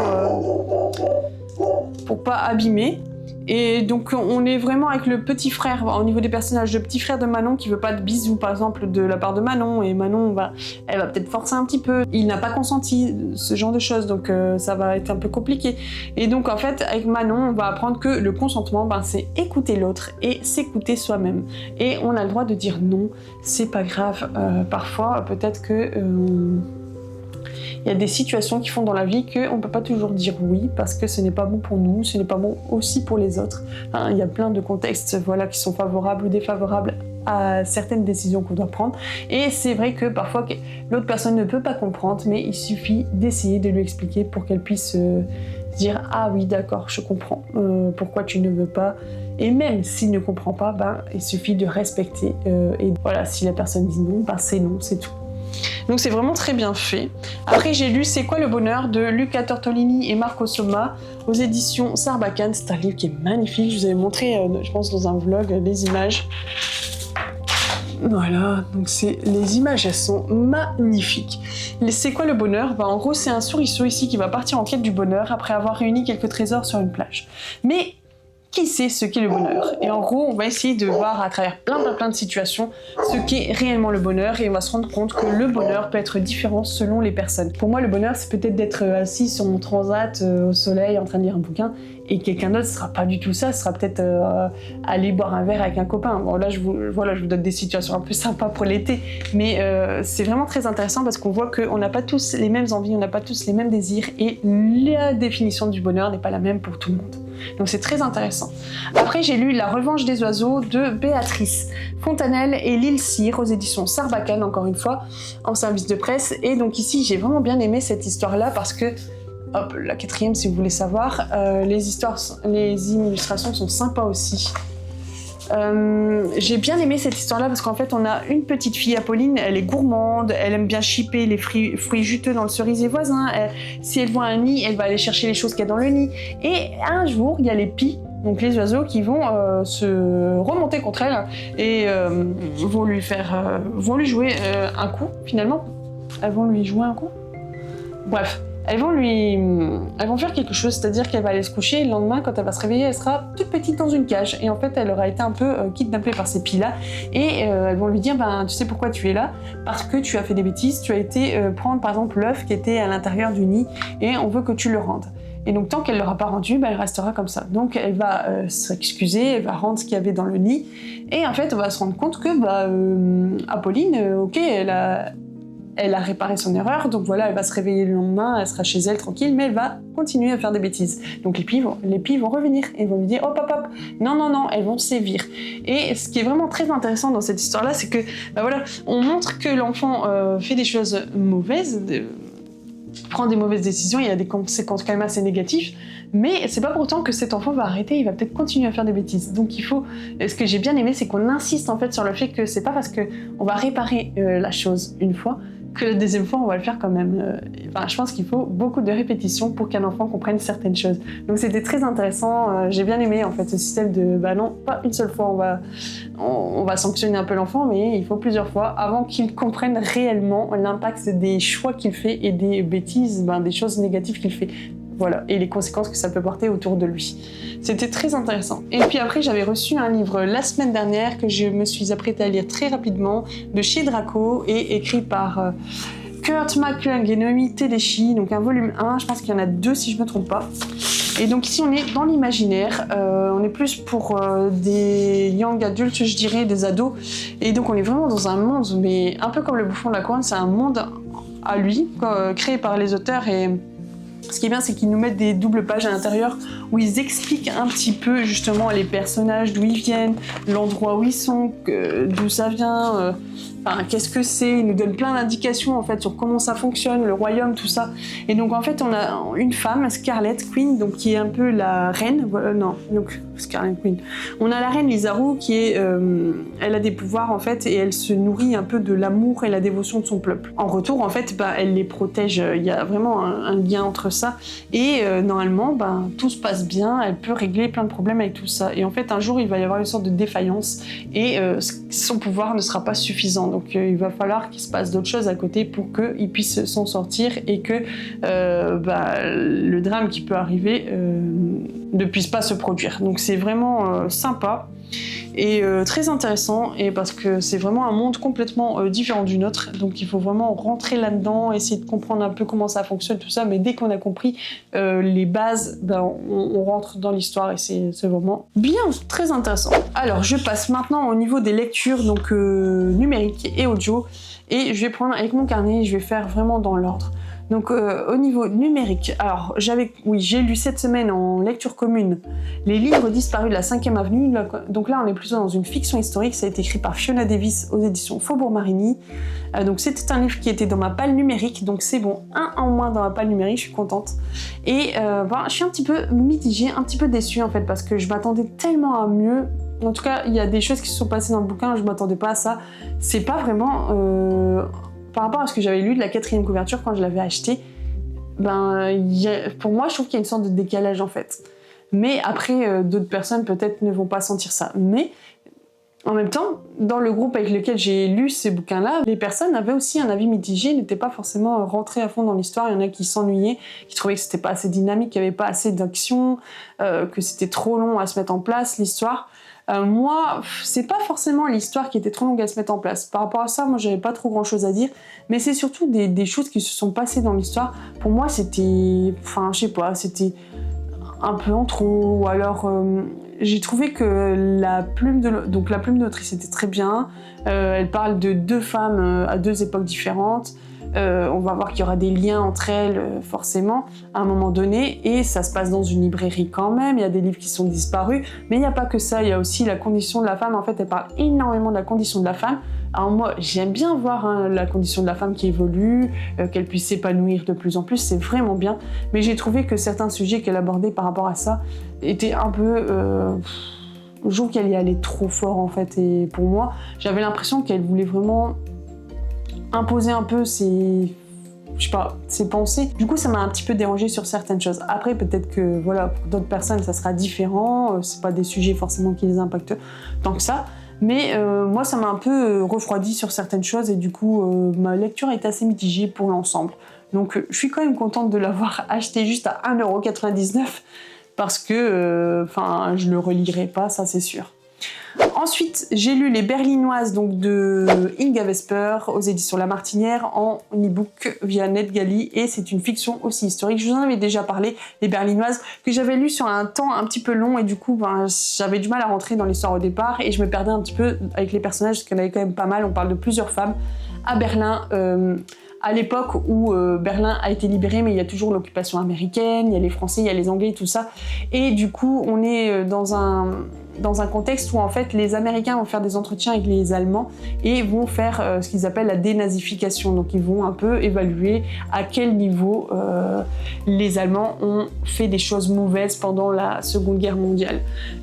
pour pas abîmer. Et donc on est vraiment avec le petit frère, au niveau des personnages, le petit frère de Manon qui veut pas de bisous par exemple de la part de Manon, et Manon elle va peut-être forcer un petit peu, il n'a pas consenti, ce genre de choses, donc ça va être un peu compliqué. Et donc en fait avec Manon on va apprendre que le consentement c'est écouter l'autre et s'écouter soi-même. Et on a le droit de dire non, c'est pas grave, parfois peut-être que... il y a des situations qui font dans la vie qu'on ne peut pas toujours dire oui parce que ce n'est pas bon pour nous, ce n'est pas bon aussi pour les autres. Il y a plein de contextes qui sont favorables ou défavorables à certaines décisions qu'on doit prendre. Et c'est vrai que parfois l'autre personne ne peut pas comprendre, mais il suffit d'essayer de lui expliquer pour qu'elle puisse dire « Ah oui, d'accord, je comprends pourquoi tu ne veux pas ». Et même s'il ne comprend pas, il suffit de respecter. Et voilà, si la personne dit non, c'est non, c'est tout. Donc c'est vraiment très bien fait. Après j'ai lu C'est quoi le bonheur de Luca Tortolini et Marco Somma aux éditions Sarbacane. C'est un livre qui est magnifique, je vous avais montré je pense dans un vlog les images. Voilà, donc les images elles sont magnifiques. C'est quoi le bonheur? En gros c'est un souriceau ici qui va partir en quête du bonheur après avoir réuni quelques trésors sur une plage. Mais qui sait ce qu'est le bonheur? Et en gros, on va essayer de voir à travers plein de situations ce qu'est réellement le bonheur et on va se rendre compte que le bonheur peut être différent selon les personnes. Pour moi, le bonheur, c'est peut-être d'être assis sur mon transat au soleil en train de lire un bouquin et quelqu'un d'autre, ce sera pas du tout ça, ce sera peut-être aller boire un verre avec un copain. Bon, là, je vous donne des situations un peu sympas pour l'été, mais c'est vraiment très intéressant parce qu'on voit qu'on n'a pas tous les mêmes envies, on n'a pas tous les mêmes désirs et la définition du bonheur n'est pas la même pour tout le monde. Donc c'est très intéressant. Après j'ai lu La Revanche des oiseaux de Béatrice Fontanelle et Lille Cyr aux éditions Sarbacane, encore une fois, en service de presse. Et donc ici j'ai vraiment bien aimé cette histoire-là parce que, hop, la quatrième si vous voulez savoir, les illustrations sont sympas aussi. J'ai bien aimé cette histoire-là parce qu'en fait, on a une petite fille, Apolline, elle est gourmande, elle aime bien chipper les fruits juteux dans le cerisier voisin. Si elle voit un nid, elle va aller chercher les choses qu'il y a dans le nid. Et un jour, il y a les pies, donc les oiseaux, qui vont se remonter contre elle et vont lui jouer un coup, finalement. Elles vont lui jouer un coup. Bref. Elles vont faire quelque chose, c'est-à-dire qu'elle va aller se coucher et le lendemain, quand elle va se réveiller, elle sera toute petite dans une cage. Et en fait, elle aura été un peu kidnappée par ces pies-là. Et elles vont lui dire, tu sais pourquoi tu es là? Parce que tu as fait des bêtises, tu as été prendre par exemple l'œuf qui était à l'intérieur du nid et on veut que tu le rendes. Et donc tant qu'elle ne l'aura pas rendu, elle restera comme ça. Donc elle va s'excuser, elle va rendre ce qu'il y avait dans le nid. Et en fait, on va se rendre compte que Apolline, ok, elle a réparé son erreur, donc voilà, elle va se réveiller le lendemain, elle sera chez elle tranquille, mais elle va continuer à faire des bêtises. Donc les pies vont revenir et vont lui dire hop, non, elles vont sévir. Et ce qui est vraiment très intéressant dans cette histoire-là, c'est que on montre que l'enfant fait des choses mauvaises, prend des mauvaises décisions, il y a des conséquences quand même assez négatives, mais c'est pas pour autant que cet enfant va arrêter, il va peut-être continuer à faire des bêtises. Donc ce que j'ai bien aimé, c'est qu'on insiste en fait sur le fait que c'est pas parce que on va réparer la chose une fois que la deuxième fois on va le faire quand même. Je pense qu'il faut beaucoup de répétitions pour qu'un enfant comprenne certaines choses. Donc c'était très intéressant, j'ai bien aimé en fait ce système de non, pas une seule fois on va sanctionner un peu l'enfant, mais il faut plusieurs fois avant qu'il comprenne réellement l'impact des choix qu'il fait et des bêtises, des choses négatives qu'il fait. Voilà, et les conséquences que ça peut porter autour de lui. C'était très intéressant. Et puis après, j'avais reçu un livre la semaine dernière que je me suis apprêtée à lire très rapidement, de chez Draco, et écrit par Kurt McClung et Noémie Tedeschi, donc un volume 1, je pense qu'il y en a 2 si je ne me trompe pas. Et donc ici, on est dans l'imaginaire, on est plus pour des young adultes, je dirais, des ados. Et donc on est vraiment dans un monde, mais un peu comme le bouffon de la couronne, c'est un monde à lui, créé par les auteurs. Et ce qui est bien, c'est qu'ils nous mettent des doubles pages à l'intérieur où ils expliquent un petit peu justement les personnages, d'où ils viennent, l'endroit où ils sont, d'où ça vient, qu'est-ce que c'est. Ils nous donnent plein d'indications en fait sur comment ça fonctionne, le royaume, tout ça. Et donc en fait, on a une femme, Scarlet Queen, donc qui est un peu la reine. Donc Scarlet Queen. On a la reine Lizaru qui est, elle a des pouvoirs en fait et elle se nourrit un peu de l'amour et la dévotion de son peuple. En retour, en fait, elle les protège. Il y a vraiment un lien entre ça. Et normalement, tout se passe bien. Elle peut régler plein de problèmes avec tout ça. Et en fait, un jour, il va y avoir une sorte de défaillance et son pouvoir ne sera pas suffisant. Donc, il va falloir qu'il se passe d'autres choses à côté pour qu'il puisse s'en sortir et que le drame qui peut arriver ne puisse pas se produire. Donc, c'est vraiment sympa et très intéressant, et parce que c'est vraiment un monde complètement différent du nôtre, donc il faut vraiment rentrer là-dedans, essayer de comprendre un peu comment ça fonctionne, tout ça, mais dès qu'on a compris les bases, on rentre dans l'histoire et c'est vraiment bien, très intéressant. Alors je passe maintenant au niveau des lectures, donc numériques et audio, et je vais prendre avec mon carnet, je vais faire vraiment dans l'ordre. Donc au niveau numérique, alors j'ai lu cette semaine en lecture commune Les livres disparus de la 5e avenue. Donc là on est plutôt dans une fiction historique, ça a été écrit par Fiona Davis aux éditions Faubourg Marigny. Donc c'était un livre qui était dans ma palle numérique, donc c'est bon, un en moins dans ma palle numérique, je suis contente. Et je suis un petit peu mitigée, un petit peu déçue en fait, parce que je m'attendais tellement à mieux. En tout cas, il y a des choses qui se sont passées dans le bouquin, je m'attendais pas à ça. C'est pas vraiment... par rapport à ce que j'avais lu de la 4e couverture quand je l'avais acheté, pour moi, je trouve qu'il y a une sorte de décalage en fait. Mais après, d'autres personnes peut-être ne vont pas sentir ça. Mais en même temps, dans le groupe avec lequel j'ai lu ces bouquins-là, les personnes avaient aussi un avis mitigé, n'étaient pas forcément rentrées à fond dans l'histoire. Il y en a qui s'ennuyaient, qui trouvaient que c'était pas assez dynamique, qu'il n'y avait pas assez d'action, que c'était trop long à se mettre en place, l'histoire. Moi, c'est pas forcément l'histoire qui était trop longue à se mettre en place. Par rapport à ça, moi, j'avais pas trop grand-chose à dire. Mais c'est surtout des choses qui se sont passées dans l'histoire. Pour moi, c'était... je sais pas, c'était un peu en trop. Ou alors, j'ai trouvé que la plume de l'autrice était très bien. Elle parle de 2 femmes à 2 époques différentes. On va voir qu'il y aura des liens entre elles forcément à un moment donné, et ça se passe dans une librairie quand même, il y a des livres qui sont disparus, mais il n'y a pas que ça, il y a aussi la condition de la femme. En fait, elle parle énormément de la condition de la femme. Alors moi, j'aime bien voir la condition de la femme qui évolue, qu'elle puisse s'épanouir de plus en plus, c'est vraiment bien, mais j'ai trouvé que certains sujets qu'elle abordait par rapport à ça étaient un peu... Je trouve qu'elle y allait trop fort en fait, et pour moi, j'avais l'impression qu'elle voulait vraiment imposer un peu ses pensées. Du coup, ça m'a un petit peu dérangée sur certaines choses. Après, peut-être que voilà, pour d'autres personnes, ça sera différent. C'est pas des sujets forcément qui les impactent tant que ça. Mais moi, ça m'a un peu refroidi sur certaines choses et du coup, ma lecture est assez mitigée pour l'ensemble. Donc, je suis quand même contente de l'avoir acheté juste à 1,99 € parce que, je le relirai pas, ça c'est sûr. Ensuite, j'ai lu Les Berlinoises donc de Inga Vesper aux éditions La Martinière en e-book via NetGalley et c'est une fiction aussi historique. Je vous en avais déjà parlé, Les Berlinoises, que j'avais lu sur un temps un petit peu long et du coup j'avais du mal à rentrer dans l'histoire au départ et je me perdais un petit peu avec les personnages parce qu'il y en avait quand même pas mal. On parle de plusieurs femmes à Berlin. À l'époque où Berlin a été libéré, mais il y a toujours l'occupation américaine, il y a les Français, il y a les Anglais, tout ça. Et du coup, on est dans un contexte où en fait les Américains vont faire des entretiens avec les Allemands et vont faire ce qu'ils appellent la dénazification. Donc ils vont un peu évaluer à quel niveau les Allemands ont fait des choses mauvaises pendant la Seconde Guerre mondiale.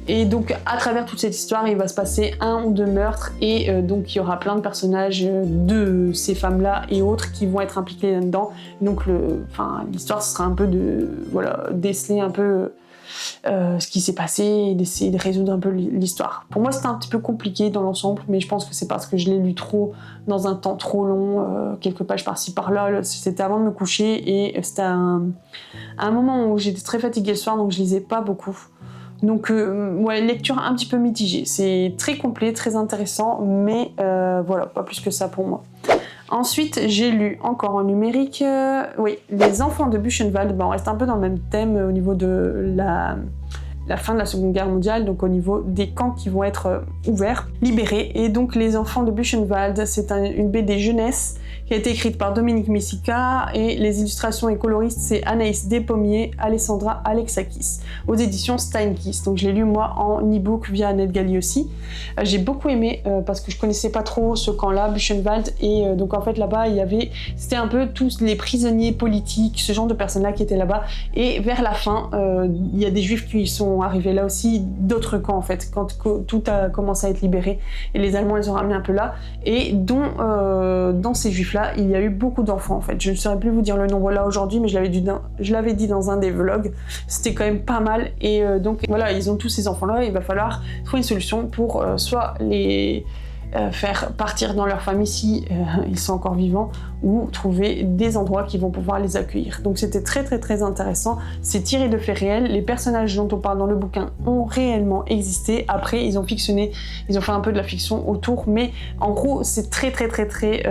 Et donc à travers toute cette histoire, il va se passer 1 ou 2 meurtres et donc il y aura plein de personnages de ces femmes-là et autres qui vont être impliqués là-dedans. Donc l'histoire, ce sera un peu de déceler un peu ce qui s'est passé et d'essayer de résoudre un peu l'histoire. Pour moi, c'était un petit peu compliqué dans l'ensemble, mais je pense que c'est parce que je l'ai lu trop dans un temps trop long, quelques pages par-ci par-là. C'était avant de me coucher et c'était un moment où j'étais très fatiguée le soir, donc je lisais pas beaucoup. Donc, lecture un petit peu mitigée. C'est très complet, très intéressant, mais pas plus que ça pour moi. Ensuite, j'ai lu encore en numérique, Les Enfants de Buchenwald. On reste un peu dans le même thème au niveau de la fin de la Seconde Guerre mondiale, donc au niveau des camps qui vont être ouverts, libérés. Et donc Les Enfants de Buchenwald, c'est une BD jeunesse qui a été écrite par Dominique Messica et les illustrations et coloristes c'est Anaïs Despommiers, Alessandra Alexakis aux éditions Steinkiss. Donc je l'ai lu moi en e-book via NetGalley aussi. J'ai beaucoup aimé parce que je connaissais pas trop ce camp-là, Buchenwald, et donc en fait là-bas c'était un peu tous les prisonniers politiques, ce genre de personnes-là qui étaient là-bas. Et vers la fin, il y a des juifs qui sont arrivés là aussi, d'autres camps en fait, quand tout a commencé à être libéré et les Allemands les ont ramenés un peu là, et dont dans ces juifs-là, il y a eu beaucoup d'enfants en fait. Je ne saurais plus vous dire le nombre là aujourd'hui, mais je l'avais dit dans un des vlogs. C'était quand même pas mal. Et donc voilà, ils ont tous ces enfants-là. Il va falloir trouver une solution pour soit les faire partir dans leur famille si ils sont encore vivants, ou trouver des endroits qui vont pouvoir les accueillir. Donc c'était très très très intéressant. C'est tiré de faits réels. Les personnages dont on parle dans le bouquin ont réellement existé. Après ils ont fait un peu de la fiction autour, mais en gros c'est très très très très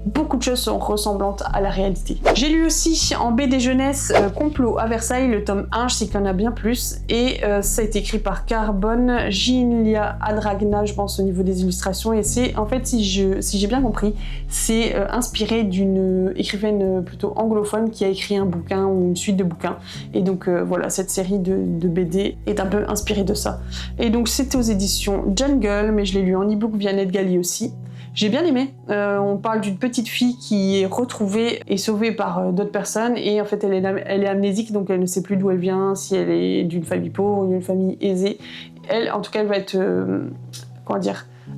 beaucoup de choses sont ressemblantes à la réalité. J'ai lu aussi en BD jeunesse Complot à Versailles, le tome 1, je sais qu'il y en a bien plus, et ça a été écrit par Carbone, Gilia Adragna, je pense au niveau des illustrations, et c'est en fait, si j'ai bien compris, c'est inspiré d'une écrivaine plutôt anglophone qui a écrit un bouquin ou une suite de bouquins, et donc cette série de BD est un peu inspirée de ça. Et donc c'était aux éditions Jungle, mais je l'ai lu en e-book via NetGalley aussi. J'ai bien aimé. On parle d'une petite fille qui est retrouvée et sauvée par d'autres personnes, et en fait elle est amnésique, donc elle ne sait plus d'où elle vient, si elle est d'une famille pauvre ou d'une famille aisée. Elle, en tout cas, elle va être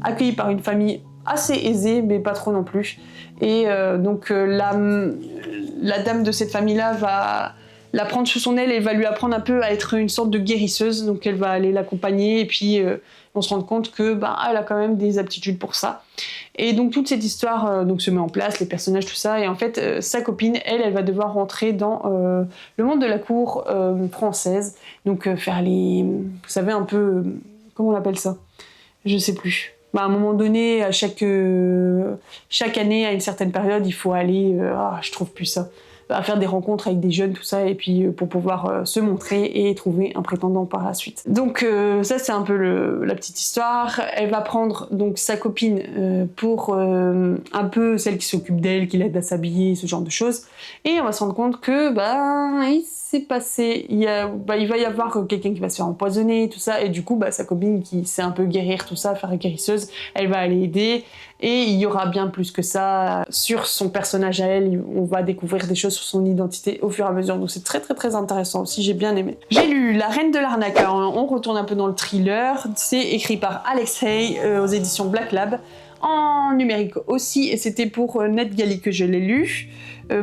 accueillie par une famille assez aisée, mais pas trop non plus. Et la dame de cette famille-là va la prendre sous son aile et va lui apprendre un peu à être une sorte de guérisseuse. Donc elle va aller l'accompagner et puis on se rend compte que elle a quand même des aptitudes pour ça. Et donc toute cette histoire se met en place, les personnages, tout ça, et en fait sa copine, elle va devoir rentrer dans le monde de la cour française, donc faire vous savez un peu, comment on appelle ça, je sais plus. À un moment donné, à chaque année, à une certaine période, il faut aller, je trouve plus ça, à faire des rencontres avec des jeunes, tout ça, et puis pour pouvoir se montrer et trouver un prétendant par la suite. Donc ça, c'est un peu la petite histoire. Elle va prendre donc sa copine pour un peu celle qui s'occupe d'elle, qui l'aide à s'habiller, ce genre de choses, et on va se rendre compte que s'est passé, il va y avoir quelqu'un qui va se faire empoisonner, tout ça, et du coup, sa copine qui sait un peu guérir tout ça, faire guérisseuse, elle va aller aider, et il y aura bien plus que ça sur son personnage à elle, on va découvrir des choses sur son identité au fur et à mesure, donc c'est très très très intéressant aussi, j'ai bien aimé. J'ai lu La Reine de l'arnaque, on retourne un peu dans le thriller, c'est écrit par Alex Hay aux éditions Black Lab, en numérique aussi, et c'était pour NetGalley que je l'ai lu.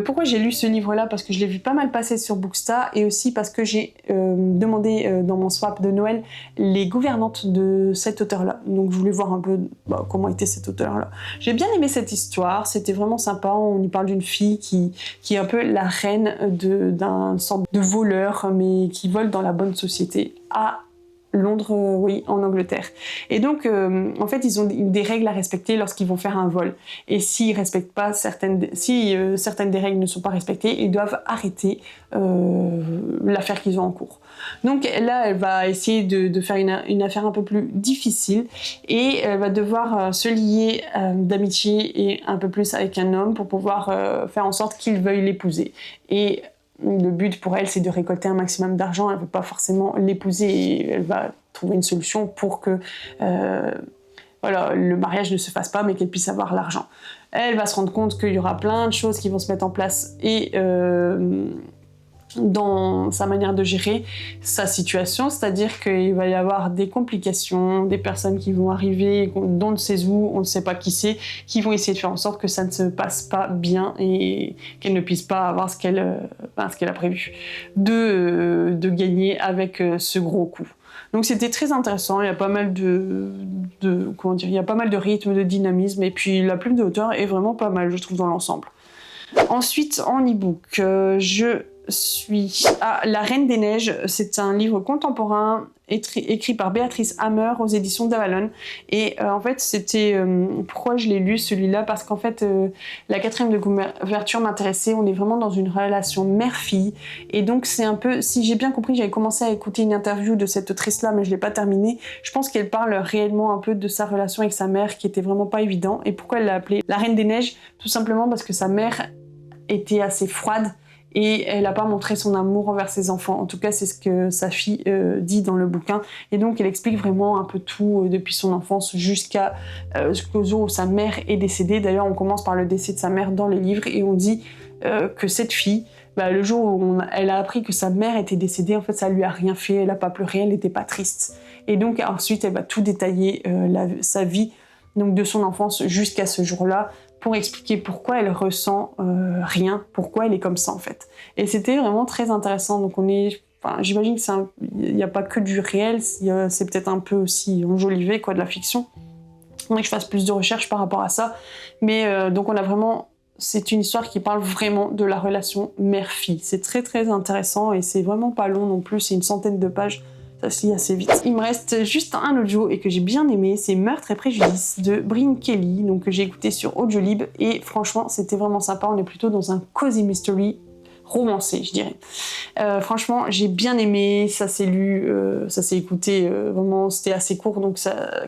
Pourquoi j'ai lu ce livre-là? Parce que je l'ai vu pas mal passer sur Bookstar, et aussi parce que j'ai demandé dans mon swap de Noël les gouvernantes de cet auteur-là. Donc je voulais voir un peu comment était cet auteur-là. J'ai bien aimé cette histoire, c'était vraiment sympa. On y parle d'une fille qui est un peu la reine d'un sorte de voleur, mais qui vole dans la bonne société à Londres, oui, en Angleterre. Et donc, en fait, ils ont des règles à respecter lorsqu'ils vont faire un vol. Et s'ils respectent pas certaines des règles ne sont pas respectées, ils doivent arrêter l'affaire qu'ils ont en cours. Donc là, elle va essayer de faire une affaire un peu plus difficile, et elle va devoir se lier d'amitié et un peu plus avec un homme pour pouvoir faire en sorte qu'il veuille l'épouser. Et le but pour elle, c'est de récolter un maximum d'argent. Elle ne veut pas forcément l'épouser, et elle va trouver une solution pour que le mariage ne se fasse pas, mais qu'elle puisse avoir l'argent. Elle va se rendre compte qu'il y aura plein de choses qui vont se mettre en place, et dans sa manière de gérer sa situation, c'est-à-dire qu'il va y avoir des complications, des personnes qui vont arriver, dont on ne sait où, on ne sait pas qui c'est, qui vont essayer de faire en sorte que ça ne se passe pas bien et qu'elle ne puisse pas avoir ce qu'elle a prévu de gagner avec ce gros coup. Donc c'était très intéressant, il y a pas mal il y a pas mal de rythme, de dynamisme, et puis la plume de l'auteur est vraiment pas mal, je trouve, dans l'ensemble. Ensuite, en e-book, je suis La Reine des Neiges. C'est un livre contemporain écrit par Béatrice Hammer aux éditions d'Avalon. Et en fait, c'était... pourquoi je l'ai lu celui-là? Parce qu'en fait, la 4e de couverture m'intéressait. On est vraiment dans une relation mère-fille. Et donc, c'est un peu... Si j'ai bien compris, j'avais commencé à écouter une interview de cette autrice-là, mais je ne l'ai pas terminée. Je pense qu'elle parle réellement un peu de sa relation avec sa mère, qui était vraiment pas évident. Et pourquoi elle l'a appelée La Reine des Neiges? Tout simplement parce que sa mère était assez froide, et elle n'a pas montré son amour envers ses enfants. En tout cas, c'est ce que sa fille dit dans le bouquin. Et donc, elle explique vraiment un peu tout depuis son enfance jusqu'au jour où sa mère est décédée. D'ailleurs, on commence par le décès de sa mère dans le livre, et on dit que cette fille, le jour où elle a appris que sa mère était décédée, en fait, ça lui a rien fait. Elle n'a pas pleuré, elle n'était pas triste. Et donc, ensuite, elle va tout détailler sa vie, donc de son enfance jusqu'à ce jour-là, pour expliquer pourquoi elle ressent rien, pourquoi elle est comme ça en fait. Et c'était vraiment très intéressant. Donc j'imagine qu'il n'y a pas que du réel, c'est peut-être un peu aussi enjolivé, de la fiction. Il faudrait que je fasse plus de recherches par rapport à ça. Mais donc c'est une histoire qui parle vraiment de la relation mère-fille. C'est très très intéressant, et c'est vraiment pas long non plus, c'est une centaine de pages. Ça se lit assez vite. Il me reste juste un audio et que j'ai bien aimé, c'est Meurtre et Préjudice de Brynne Kelly, donc que j'ai écouté sur Audiolib, et franchement c'était vraiment sympa. On est plutôt dans un cozy mystery romancé, je dirais. Franchement, j'ai bien aimé, ça s'est lu, ça s'est écouté, vraiment, c'était assez court, donc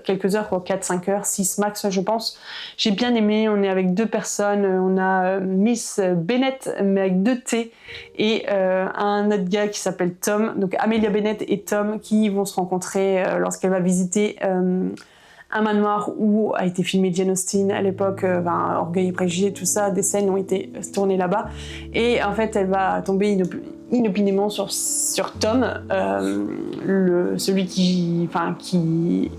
quelques heures, 4-5 heures, 6 max, je pense. J'ai bien aimé, on est avec 2 personnes, on a Miss Bennett, mais avec 2 T, et un autre gars qui s'appelle Tom, donc Amelia Bennett et Tom, qui vont se rencontrer lorsqu'elle va visiter un manoir où a été filmé Jane Austen à l'époque, Orgueil et Préjugés, tout ça, des scènes ont été tournées là-bas. Et en fait, elle va tomber inopinément sur Tom, celui qui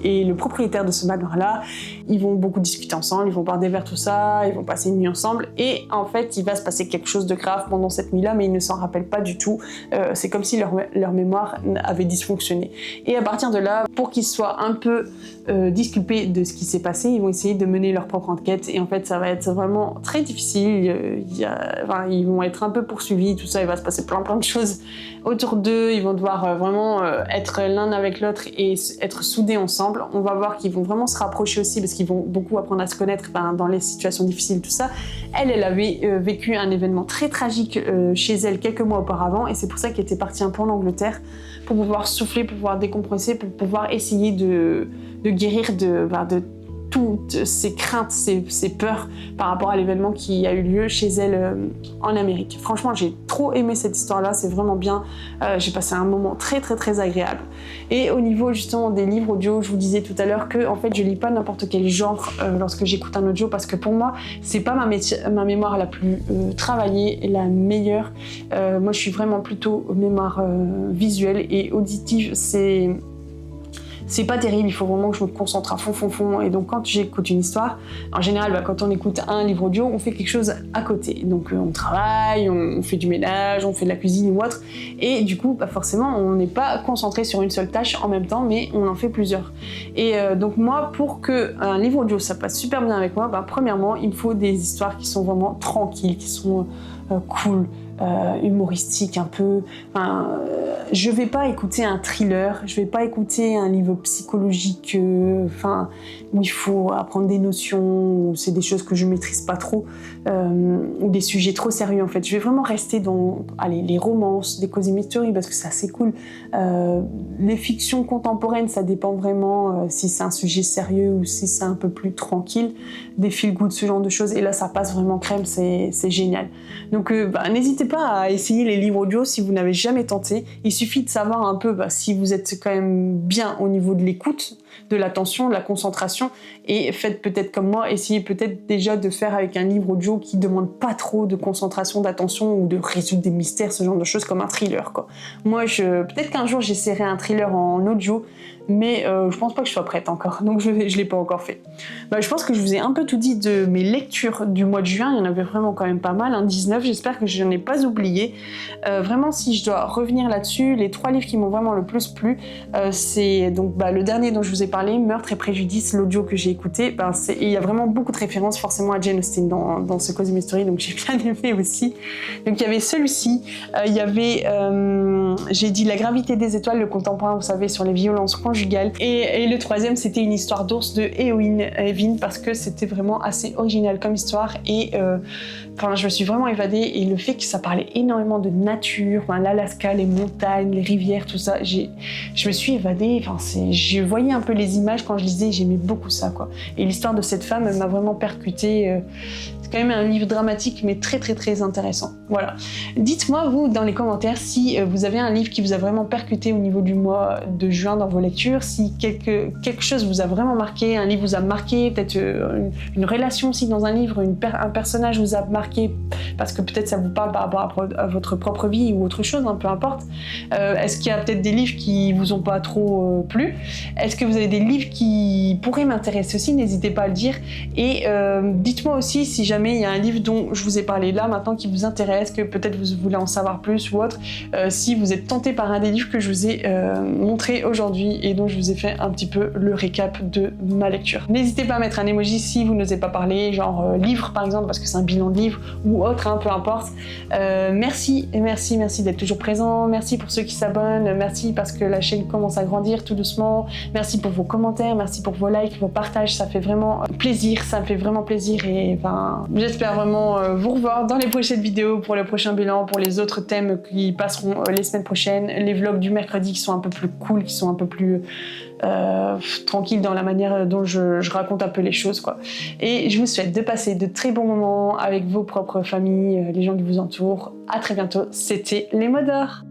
est le propriétaire de ce manoir-là. Ils vont beaucoup discuter ensemble, ils vont boire des verres, tout ça, ils vont passer une nuit ensemble. Et en fait, il va se passer quelque chose de grave pendant cette nuit-là, mais ils ne s'en rappellent pas du tout. C'est comme si leur mémoire avait dysfonctionné. Et à partir de là, pour qu'ils soient un peu disculpés de ce qui s'est passé, ils vont essayer de mener leur propre enquête. Et en fait, ça va être vraiment très difficile. Ils vont être un peu poursuivis, tout ça, il va se passer plein de choses autour d'eux. Ils vont devoir vraiment être l'un avec l'autre et être soudés ensemble. On va voir qu'ils vont vraiment se rapprocher aussi, parce qu'ils vont beaucoup apprendre à se connaître dans les situations difficiles, tout ça. Elle avait vécu un événement très tragique chez elle quelques mois auparavant, et c'est pour ça qu'elle était partie un peu en Angleterre, pour pouvoir souffler, pour pouvoir décompresser, pour pouvoir essayer de guérir de toutes ses craintes, ses peurs par rapport à l'événement qui a eu lieu chez elle en Amérique. Franchement, j'ai trop aimé cette histoire-là, c'est vraiment bien. J'ai passé un moment très très très agréable. Et au niveau justement des livres audio, je vous disais tout à l'heure que en fait je lis pas n'importe quel genre lorsque j'écoute un audio, parce que pour moi c'est pas ma mémoire la plus travaillée et la meilleure. Moi je suis vraiment plutôt mémoire visuelle et auditive, c'est pas terrible, il faut vraiment que je me concentre à fond. Et donc quand j'écoute une histoire, en général, quand on écoute un livre audio, on fait quelque chose à côté. Donc on travaille, on fait du ménage, on fait de la cuisine ou autre. Et du coup, forcément, on n'est pas concentré sur une seule tâche en même temps, mais on en fait plusieurs. Et donc moi, pour qu'un livre audio, ça passe super bien avec moi, premièrement, il me faut des histoires qui sont vraiment tranquilles, qui sont cool. Humoristique un peu. Je vais pas écouter un thriller, je vais pas écouter un livre psychologique où il faut apprendre des notions, où c'est des choses que je maîtrise pas trop, ou des sujets trop sérieux en fait. Je vais vraiment rester dans les romances, des cozy mystery parce que c'est assez cool. Les fictions contemporaines, ça dépend vraiment si c'est un sujet sérieux ou si c'est un peu plus tranquille. Des feel good, ce genre de choses. Et là, ça passe vraiment crème, c'est génial. Donc n'hésitez pas à essayer les livres audio si vous n'avez jamais tenté. Il suffit de savoir un peu si vous êtes quand même bien au niveau de l'écoute, de l'attention, de la concentration, et faites peut-être comme moi, essayez peut-être déjà de faire avec un livre audio qui demande pas trop de concentration, d'attention ou de résoudre des mystères, ce genre de choses, comme un thriller quoi. Moi peut-être qu'un jour j'essaierai un thriller en audio, mais je pense pas que je sois prête encore, donc je l'ai pas encore fait. Je pense que je vous ai un peu tout dit de mes lectures du mois de juin, il y en avait vraiment quand même pas mal, 19, j'espère que je n'en ai pas oublié. Vraiment, si je dois revenir là-dessus, les 3 livres qui m'ont vraiment le plus plu, c'est donc le dernier dont je vous ai parlé, Meurtre et préjudice, l'audio que j'ai écouté, et il y a vraiment beaucoup de références forcément à Jane Austen dans ce cozy mystery, donc j'ai bien aimé aussi. Donc il y avait celui-ci, il y avait, j'ai dit La gravité des étoiles, le contemporain, vous savez, sur les violences conjugales, et le 3e c'était Une histoire d'ours de Eowyn Evin, parce que c'était vraiment assez original comme histoire, et je me suis vraiment évadée, et le fait que ça parlait énormément de nature, l'Alaska, les montagnes, les rivières, tout ça, je me suis évadée, je voyais un peu les images quand je lisais, j'aimais beaucoup ça quoi. Et l'histoire de cette femme m'a vraiment percutée. C'est quand même un livre dramatique mais très très très intéressant. Voilà. Dites-moi vous dans les commentaires si vous avez un livre qui vous a vraiment percuté au niveau du mois de juin dans vos lectures, si quelque chose vous a vraiment marqué, un livre vous a marqué, peut-être une relation aussi dans un livre, un personnage vous a marqué parce que peut-être ça vous parle par rapport à votre propre vie ou autre chose, peu importe. Est-ce qu'il y a peut-être des livres qui vous ont pas trop plu? Est-ce que vous avez des livres qui pourraient m'intéresser aussi? N'hésitez pas à le dire. Et dites-moi aussi si jamais il y a un livre dont je vous ai parlé là maintenant qui vous intéresse, que peut-être vous voulez en savoir plus ou autre, si vous êtes tenté par un des livres que je vous ai montré aujourd'hui et dont je vous ai fait un petit peu le récap de ma lecture. N'hésitez pas à mettre un emoji si vous n'osez pas parler, genre livre par exemple, parce que c'est un bilan de livre ou autre, peu importe. Merci d'être toujours présent, merci pour ceux qui s'abonnent, merci parce que la chaîne commence à grandir tout doucement, merci pour vos commentaires, merci pour vos likes, vos partages, ça fait vraiment plaisir, ça me fait vraiment plaisir, et j'espère vraiment vous revoir dans les prochaines vidéos pour le prochain bilan, pour les autres thèmes qui passeront les semaines prochaines, les vlogs du mercredi qui sont un peu plus cool, qui sont un peu plus tranquille dans la manière dont je raconte un peu les choses quoi. Et je vous souhaite de passer de très bons moments avec vos propres familles, les gens qui vous entourent. À très bientôt, c'était les mots d'or.